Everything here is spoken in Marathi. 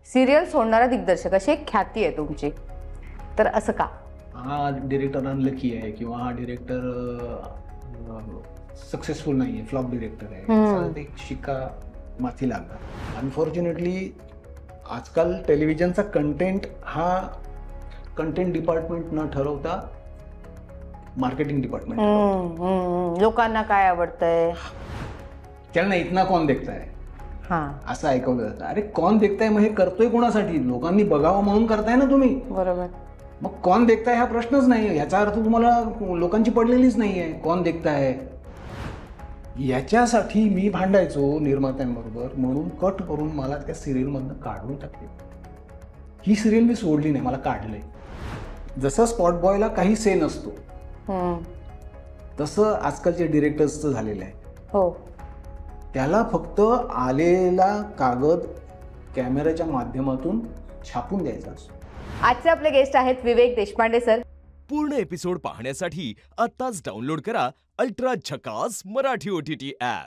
सिरियल सोडणारा दिग्दर्शक अशी एक ख्याती आहे तुमची, तर असं का? हा डिरेक्टर अनलकी आहे किंवा हा डिरेक्टर सक्सेसफुल नाही आहे, फ्लॉप डिरेक्टर आहे, असं ते शिक्का माथी लागला. अनफॉर्च्युनेटली आजकाल टेलिव्हिजनचा कंटेंट हा कंटेंट डिपार्टमेंट न ठरवता मार्केटिंग डिपार्टमेंट लोकांना काय आवडतंय, त्यांना इतना कौन देखता है हां असं ऐकवलं जातं. अरे कौन देखताय मग हे करतोय कोणासाठी? लोकांनी बघावं म्हणून करताय ना तुम्ही. बरोबर. मग कौन देखताय हा प्रश्नच नाही. याचा अर्थ तुम्हाला लोकांची पडलेलीच नाही आहे कौन देखताय. याच्यासाठी मी भांडायचो निर्मात्यांबरोबर, म्हणून कट करून मला त्या सिरियलमधनं काढून टाकले. ही सिरियल मी सोडली नाही, मला काढलंय. जसं स्पॉट बॉयला काही से नसतो तसं आजकालचे डिरेक्टर्सचं झालेलं आहे. हो, त्याला फक्त आलेला कागद कॅमेऱ्याच्या माध्यमातून छापून द्यायचा असतो. आजचे आपले गेस्ट आहेत विवेक देशपांडे सर. पूर्ण एपिसोड पाहण्यासाठी आत्ताच डाउनलोड करा अल्ट्रा झकास मराठी OTT ॲप.